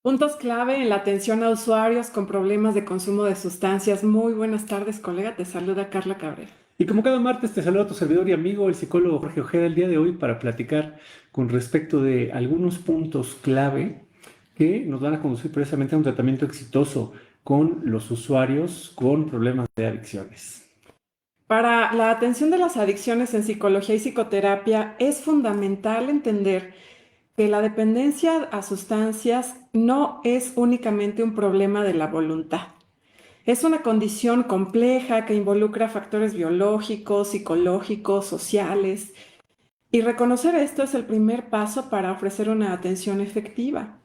Puntos clave en la atención a usuarios con problemas de consumo de sustancias. Muy buenas tardes, colega. Te saluda Carla Cabrera. Y como cada martes te saluda tu servidor y amigo, el psicólogo Jorge Ojeda, el día de hoy para platicar con respecto de algunos puntos clave que nos van a conducir precisamente a un tratamiento exitoso con los usuarios con problemas de adicciones. Para la atención de las adicciones en psicología y psicoterapia es fundamental entender que la dependencia a sustancias no es únicamente un problema de la voluntad. Es una condición compleja que involucra factores biológicos, psicológicos, sociales, y reconocer esto es el primer paso para ofrecer una atención efectiva.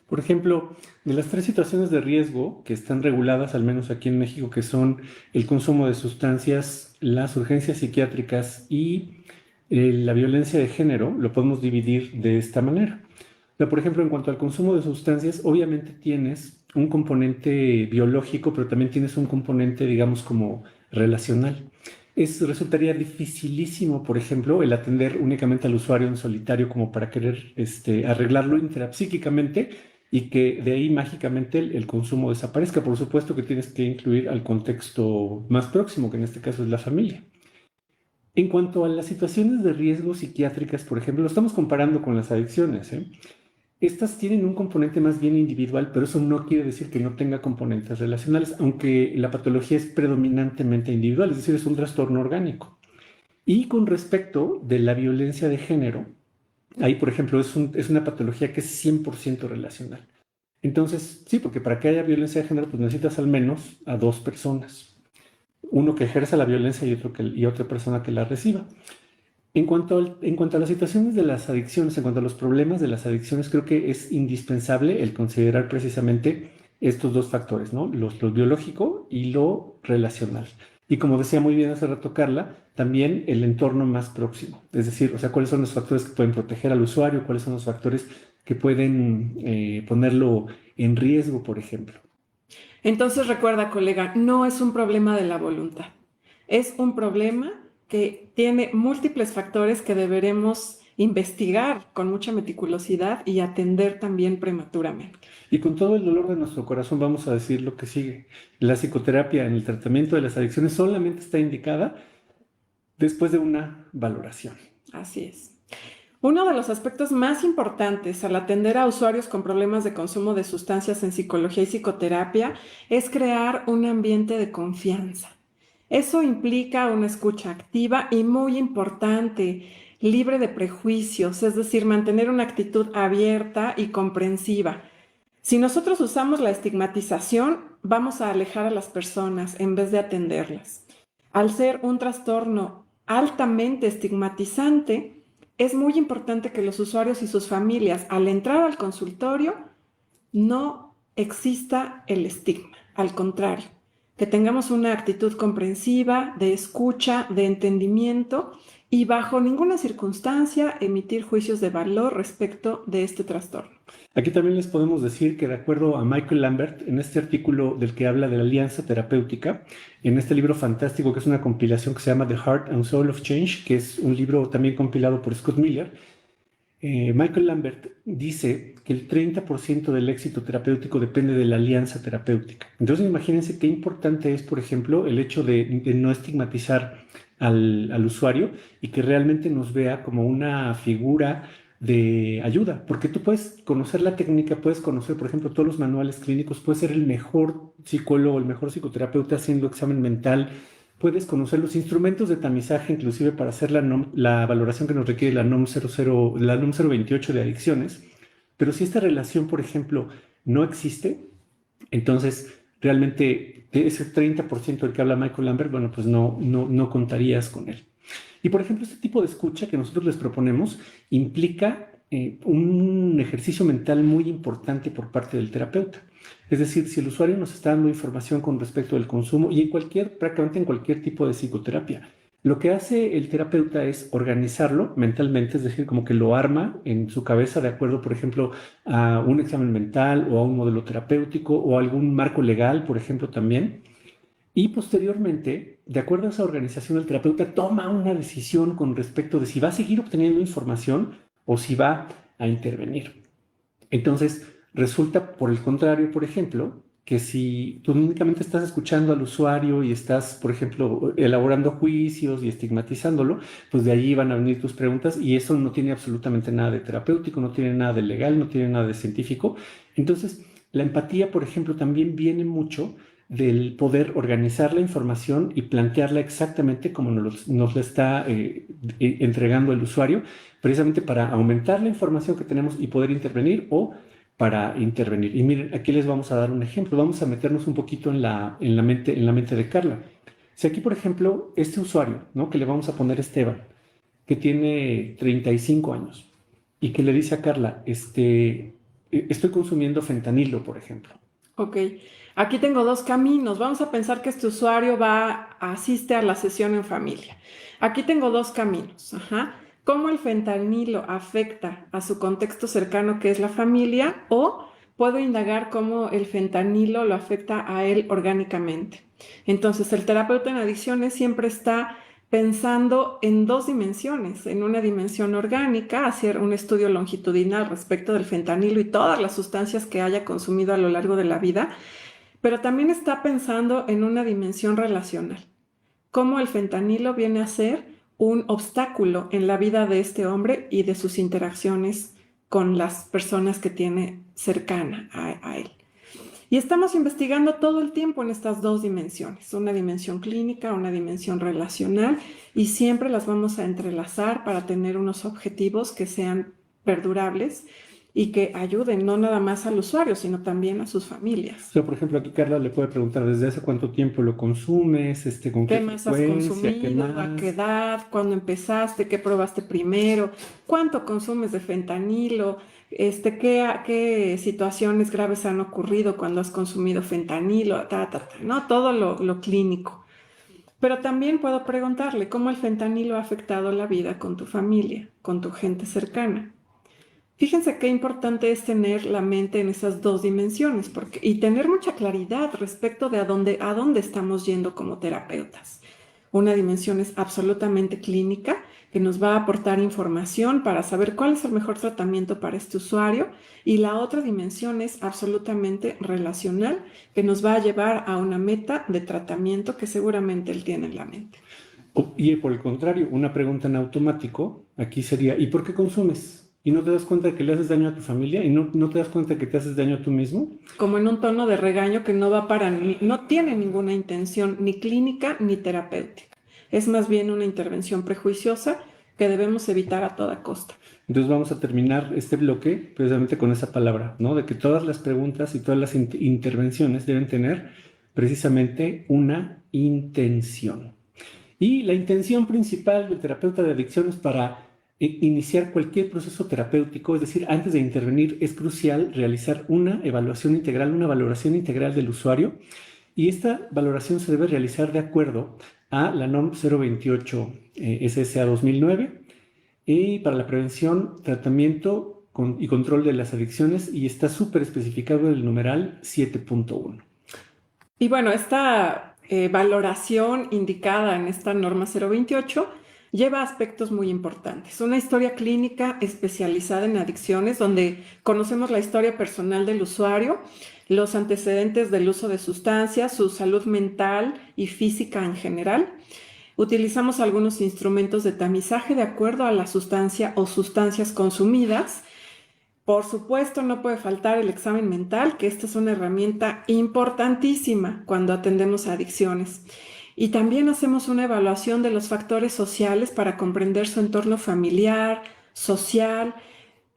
Por ejemplo, de las tres situaciones de riesgo que están reguladas, al menos aquí en México, que son el consumo de sustancias, las urgencias psiquiátricas y la violencia de género, lo podemos dividir de esta manera. O sea, por ejemplo, en cuanto al consumo de sustancias, obviamente tienes un componente biológico, pero también tienes un componente, digamos, como relacional. Resultaría dificilísimo, por ejemplo, el atender únicamente al usuario en solitario como para querer arreglarlo intrapsíquicamente y que de ahí mágicamente el consumo desaparezca. Por supuesto que tienes que incluir al contexto más próximo, que en este caso es la familia. En cuanto a las situaciones de riesgo psiquiátricas, por ejemplo, lo estamos comparando con las adicciones, ¿eh? Estas tienen un componente más bien individual, pero eso no quiere decir que no tenga componentes relacionales, aunque la patología es predominantemente individual, es decir, es un trastorno orgánico. Y con respecto de la violencia de género, ahí, por ejemplo, es una patología que es 100% relacional. Entonces, sí, porque para que haya violencia de género, pues necesitas al menos a dos personas. Uno que ejerza la violencia y otra persona que la reciba. En cuanto a las situaciones de las adicciones, en cuanto a los problemas de las adicciones, creo que es indispensable el considerar precisamente estos dos factores, ¿no? Lo biológico y lo relacional. Y como decía muy bien hace rato Carla, también el entorno más próximo. Es decir, o sea, cuáles son los factores que pueden proteger al usuario, cuáles son los factores que pueden ponerlo en riesgo, por ejemplo. Entonces recuerda, colega, no es un problema de la voluntad. Es un problema que tiene múltiples factores que deberemos investigar con mucha meticulosidad y atender también prematuramente. Y con todo el dolor de nuestro corazón vamos a decir lo que sigue. La psicoterapia en el tratamiento de las adicciones solamente está indicada después de una valoración. Así es. Uno de los aspectos más importantes al atender a usuarios con problemas de consumo de sustancias en psicología y psicoterapia es crear un ambiente de confianza. Eso implica una escucha activa y muy importante, libre de prejuicios, es decir, mantener una actitud abierta y comprensiva. Si nosotros usamos la estigmatización, vamos a alejar a las personas en vez de atenderlas. Al ser un trastorno altamente estigmatizante, es muy importante que los usuarios y sus familias, al entrar al consultorio, no exista el estigma. Al contrario, que tengamos una actitud comprensiva, de escucha, de entendimiento y bajo ninguna circunstancia emitir juicios de valor respecto de este trastorno. Aquí también les podemos decir que de acuerdo a Michael Lambert, en este artículo del que habla de la alianza terapéutica, en este libro fantástico que es una compilación que se llama The Heart and Soul of Change, que es un libro también compilado por Scott Miller, Michael Lambert dice que el 30% del éxito terapéutico depende de la alianza terapéutica. Entonces imagínense qué importante es, por ejemplo, el hecho de no estigmatizar al usuario y que realmente nos vea como una figura de ayuda, porque tú puedes conocer la técnica, puedes conocer, por ejemplo, todos los manuales clínicos, puedes ser el mejor psicólogo, el mejor psicoterapeuta haciendo examen mental, puedes conocer los instrumentos de tamizaje, inclusive para hacer la valoración que nos requiere la NOM 028 de adicciones, pero si esta relación, por ejemplo, no existe, entonces realmente de ese 30% del que habla Michael Lambert, bueno, pues no contarías con él. Y por ejemplo, este tipo de escucha que nosotros les proponemos implica un ejercicio mental muy importante por parte del terapeuta. Es decir, si el usuario nos está dando información con respecto al consumo y prácticamente en cualquier tipo de psicoterapia, lo que hace el terapeuta es organizarlo mentalmente, es decir, como que lo arma en su cabeza de acuerdo, por ejemplo, a un examen mental o a un modelo terapéutico o a algún marco legal, por ejemplo, también. Y posteriormente, de acuerdo a esa organización, el terapeuta toma una decisión con respecto de si va a seguir obteniendo información o si va a intervenir. Entonces, resulta, por el contrario, por ejemplo, que si tú únicamente estás escuchando al usuario y estás, por ejemplo, elaborando juicios y estigmatizándolo, pues de allí van a venir tus preguntas y eso no tiene absolutamente nada de terapéutico, no tiene nada de legal, no tiene nada de científico. Entonces, la empatía, por ejemplo, también viene mucho del poder organizar la información y plantearla exactamente como nos la está entregando el usuario, precisamente para aumentar la información que tenemos y poder intervenir o para intervenir. Y miren, aquí les vamos a dar un ejemplo. Vamos a meternos un poquito en la mente de Carla. Si aquí, por ejemplo, este usuario, ¿no? Que le vamos a poner Esteban, que tiene 35 años y que le dice a Carla, estoy consumiendo fentanilo, por ejemplo. Ok, aquí tengo dos caminos. Vamos a pensar que este usuario asiste a la sesión en familia. Aquí tengo dos caminos. Ajá. ¿Cómo el fentanilo afecta a su contexto cercano que es la familia? O puedo indagar cómo el fentanilo lo afecta a él orgánicamente. Entonces, el terapeuta en adicciones siempre está pensando en dos dimensiones, en una dimensión orgánica, hacer un estudio longitudinal respecto del fentanilo y todas las sustancias que haya consumido a lo largo de la vida, pero también está pensando en una dimensión relacional, cómo el fentanilo viene a ser un obstáculo en la vida de este hombre y de sus interacciones con las personas que tiene cercana a él. Y estamos investigando todo el tiempo en estas dos dimensiones, una dimensión clínica, una dimensión relacional, y siempre las vamos a entrelazar para tener unos objetivos que sean perdurables y que ayuden no nada más al usuario, sino también a sus O familias. sea, por ejemplo, aquí Carla le puede preguntar desde hace cuánto tiempo lo consumes, con qué ¿Qué más has frecuencia, qué consumido? ¿A qué más. edad? ¿Cuándo empezaste? ¿Qué probaste primero? ¿Cuánto consumes de fentanilo? ¿Qué situaciones graves han ocurrido cuando has consumido fentanilo? ¿No? Todo lo clínico. Pero también puedo preguntarle cómo el fentanilo ha afectado la vida con tu familia, con tu gente cercana. Fíjense qué importante es tener la mente en esas dos dimensiones y tener mucha claridad respecto de a dónde estamos yendo como terapeutas. Una dimensión es absolutamente clínica, que nos va a aportar información para saber cuál es el mejor tratamiento para este usuario, y la otra dimensión es absolutamente relacional, que nos va a llevar a una meta de tratamiento que seguramente él tiene en la mente. Y por el contrario, una pregunta en automático aquí sería, ¿y por qué consumes? ¿Y no te das cuenta de que le haces daño a tu familia? ¿Y no te das cuenta de que te haces daño a tú mismo? Como en un tono de regaño que no tiene ninguna intención ni clínica ni terapéutica. Es más bien una intervención prejuiciosa que debemos evitar a toda costa. Entonces vamos a terminar este bloque precisamente con esa palabra, ¿no? De que todas las preguntas y todas las intervenciones deben tener precisamente una intención. Y la intención principal del terapeuta de adicciones para iniciar cualquier proceso terapéutico, es decir, antes de intervenir, es crucial realizar una evaluación integral, una valoración integral del usuario. Y esta valoración se debe realizar de acuerdo a la NOM 028 SSA 2009 y para la prevención, tratamiento y control de las adicciones, y está súper especificado en el numeral 7.1. Y bueno, esta valoración indicada en esta norma 028 lleva aspectos muy importantes. Una historia clínica especializada en adicciones, donde conocemos la historia personal del usuario, los antecedentes del uso de sustancias, su salud mental y física en general. Utilizamos algunos instrumentos de tamizaje de acuerdo a la sustancia o sustancias consumidas. Por supuesto, no puede faltar el examen mental, que esta es una herramienta importantísima cuando atendemos a adicciones. Y también hacemos una evaluación de los factores sociales para comprender su entorno familiar, social,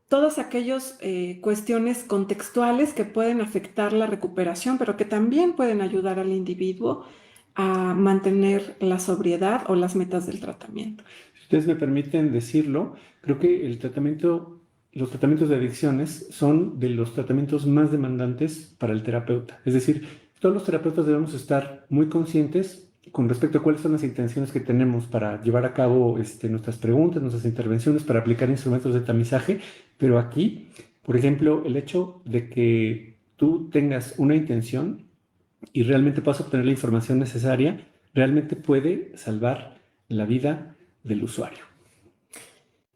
todas aquellas cuestiones contextuales que pueden afectar la recuperación, pero que también pueden ayudar al individuo a mantener la sobriedad o las metas del tratamiento. Si ustedes me permiten decirlo, creo que los tratamientos de adicciones son de los tratamientos más demandantes para el terapeuta. Es decir, todos los terapeutas debemos estar muy conscientes con respecto a cuáles son las intenciones que tenemos para llevar a cabo nuestras preguntas, nuestras intervenciones, para aplicar instrumentos de tamizaje. Pero aquí, por ejemplo, el hecho de que tú tengas una intención y realmente puedas obtener la información necesaria, realmente puede salvar la vida del usuario.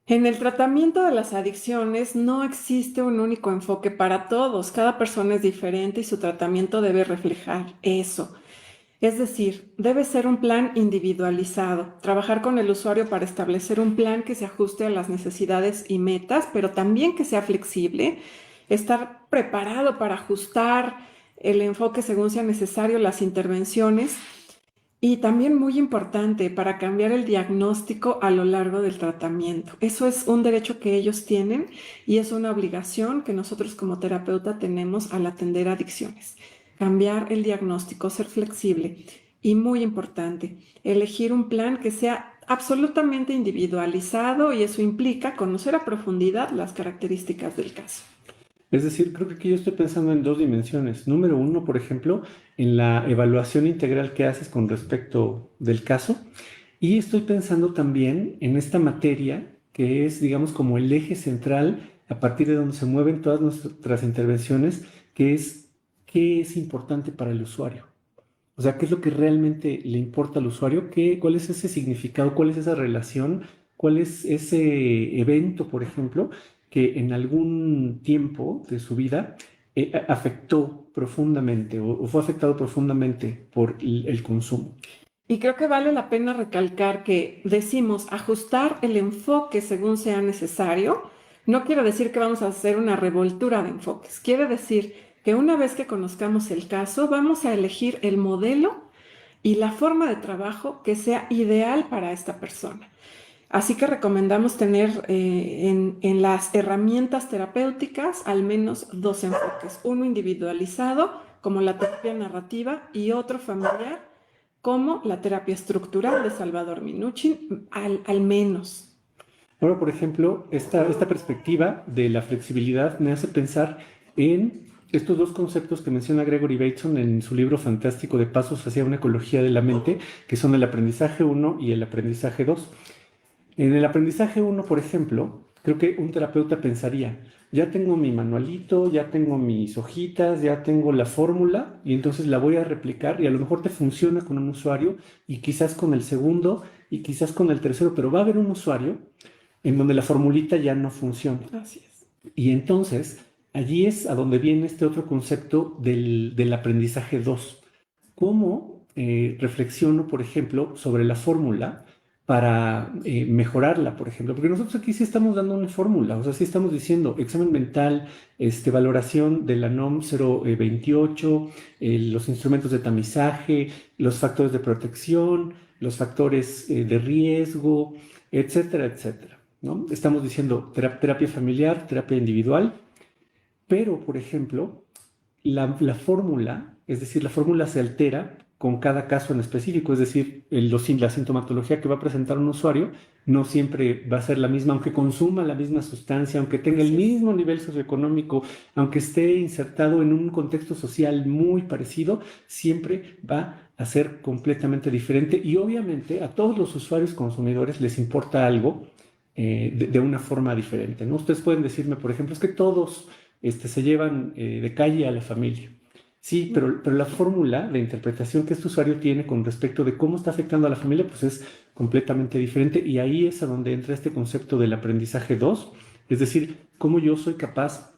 En el tratamiento de las adicciones no existe un único enfoque para todos. Cada persona es diferente y su tratamiento debe reflejar eso. Es decir, debe ser un plan individualizado, trabajar con el usuario para establecer un plan que se ajuste a las necesidades y metas, pero también que sea flexible, estar preparado para ajustar el enfoque según sea necesario, las intervenciones y también muy importante para cambiar el diagnóstico a lo largo del tratamiento. Eso es un derecho que ellos tienen y es una obligación que nosotros como terapeuta tenemos al atender adicciones. Cambiar el diagnóstico, ser flexible y muy importante, elegir un plan que sea absolutamente individualizado y eso implica conocer a profundidad las características del caso. Es decir, creo que aquí yo estoy pensando en dos dimensiones. Número uno, por ejemplo, en la evaluación integral que haces con respecto del caso. Y estoy pensando también en esta materia que es, digamos, como el eje central a partir de donde se mueven todas nuestras intervenciones, que es qué es importante para el usuario. O sea, qué es lo que realmente le importa al usuario, cuál es ese significado, cuál es esa relación, cuál es ese evento, por ejemplo, que en algún tiempo de su vida afectó profundamente o fue afectado profundamente por el consumo. Y creo que vale la pena recalcar que decimos ajustar el enfoque según sea necesario. No quiere decir que vamos a hacer una revoltura de enfoques. Quiere decir que una vez que conozcamos el caso, vamos a elegir el modelo y la forma de trabajo que sea ideal para esta persona. Así que recomendamos tener en las herramientas terapéuticas al menos dos enfoques, uno individualizado como la terapia narrativa y otro familiar como la terapia estructural de Salvador Minuchin, al menos. Ahora, por ejemplo, esta perspectiva de la flexibilidad me hace pensar en estos dos conceptos que menciona Gregory Bateson en su libro fantástico de Pasos hacia una ecología de la mente, que son el aprendizaje uno y el aprendizaje 2. En el aprendizaje uno, por ejemplo, creo que un terapeuta pensaría, ya tengo mi manualito, ya tengo mis hojitas, ya tengo la fórmula y entonces la voy a replicar y a lo mejor te funciona con un usuario y quizás con el segundo y quizás con el tercero, pero va a haber un usuario en donde la formulita ya no funciona. Así es. Y entonces allí es a donde viene este otro concepto del aprendizaje 2. ¿Cómo reflexiono, por ejemplo, sobre la fórmula para mejorarla, por ejemplo? Porque nosotros aquí sí estamos dando una fórmula, o sea, sí estamos diciendo examen mental, valoración de la NOM 028, los instrumentos de tamizaje, los factores de protección, los factores de riesgo, etcétera, etcétera. ¿No? Estamos diciendo terapia familiar, terapia individual, pero, por ejemplo, la fórmula, es decir, la fórmula se altera con cada caso en específico, es decir, la sintomatología que va a presentar un usuario no siempre va a ser la misma, aunque consuma la misma sustancia, aunque tenga el Así es. mismo nivel socioeconómico, aunque esté insertado en un contexto social muy parecido, siempre va a ser completamente diferente y obviamente a todos los usuarios consumidores les importa algo de una forma diferente, ¿no? Ustedes pueden decirme, por ejemplo, es que todos se llevan de calle a la familia. Sí, pero la fórmula de interpretación que este usuario tiene con respecto de cómo está afectando a la familia, pues es completamente diferente y ahí es a donde entra este concepto del aprendizaje 2, es decir, cómo yo soy capaz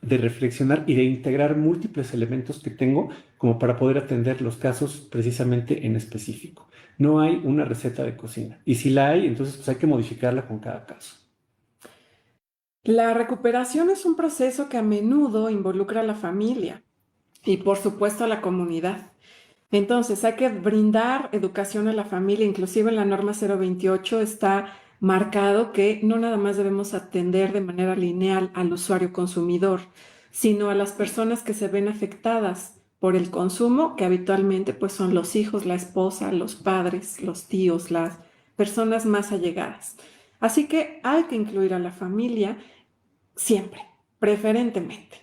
de reflexionar y de integrar múltiples elementos que tengo como para poder atender los casos precisamente en específico. No hay una receta de cocina y si la hay, entonces pues hay que modificarla con cada caso. La recuperación es un proceso que a menudo involucra a la familia y por supuesto a la comunidad. Entonces, hay que brindar educación a la familia, inclusive en la norma 028 está marcado que no nada más debemos atender de manera lineal al usuario consumidor, sino a las personas que se ven afectadas por el consumo, que habitualmente pues son los hijos, la esposa, los padres, los tíos, las personas más allegadas. Así que hay que incluir a la familia siempre, preferentemente.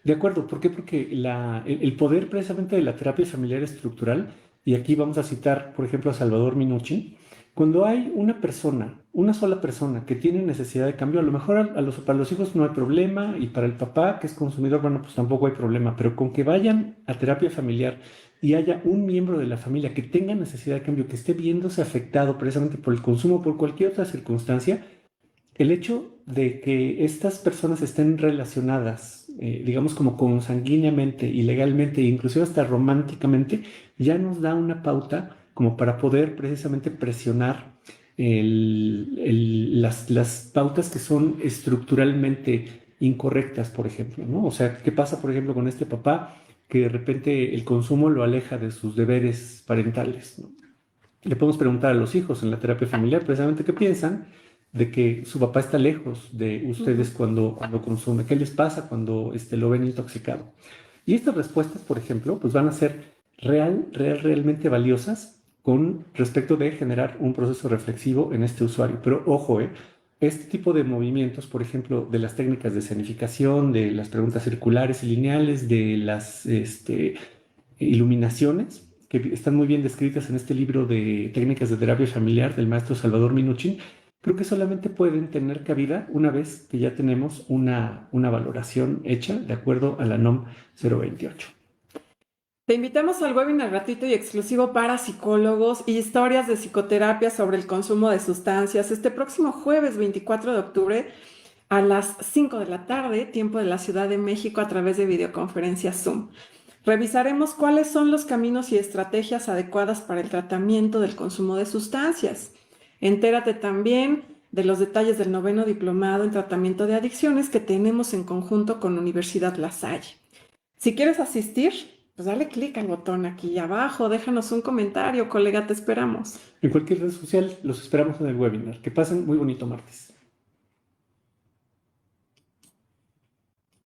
De acuerdo, ¿por qué? Porque el poder precisamente de la terapia familiar estructural, y aquí vamos a citar, por ejemplo, a Salvador Minuchin, cuando hay una persona, una sola persona que tiene necesidad de cambio, a lo mejor para los hijos no hay problema y para el papá que es consumidor, bueno, pues tampoco hay problema, pero con que vayan a terapia familiar y haya un miembro de la familia que tenga necesidad de cambio, que esté viéndose afectado precisamente por el consumo, por cualquier otra circunstancia, el hecho de que estas personas estén relacionadas, digamos como consanguíneamente y legalmente, e inclusive hasta románticamente, ya nos da una pauta como para poder precisamente presionar las pautas que son estructuralmente incorrectas, por ejemplo, ¿no? O sea, ¿qué pasa, por ejemplo, con este papá que de repente el consumo lo aleja de sus deberes parentales, ¿no? Le podemos preguntar a los hijos en la terapia familiar precisamente qué piensan de que su papá está lejos de ustedes Ujú. cuando consume, qué les pasa cuando lo ven intoxicado. Y estas respuestas, por ejemplo, pues van a ser realmente valiosas con respecto de generar un proceso reflexivo en este usuario. Pero ojo, este tipo de movimientos, por ejemplo, de las técnicas de escenificación, de las preguntas circulares y lineales, de las iluminaciones, que están muy bien descritas en este libro de técnicas de terapia familiar del maestro Salvador Minuchin, creo que solamente pueden tener cabida una vez que ya tenemos una valoración hecha de acuerdo a la NOM 028. Te invitamos al webinar gratuito y exclusivo para psicólogos y historias de psicoterapia sobre el consumo de sustancias este próximo jueves 24 de octubre a las 5 de la tarde, tiempo de la Ciudad de México, a través de videoconferencia Zoom. Revisaremos cuáles son los caminos y estrategias adecuadas para el tratamiento del consumo de sustancias. Entérate también de los detalles del 9º diplomado en tratamiento de adicciones que tenemos en conjunto con Universidad La Salle. Si quieres asistir, pues dale clic al botón aquí abajo, déjanos un comentario, colega, te esperamos. En cualquier red social los esperamos en el webinar. Que pasen muy bonito martes.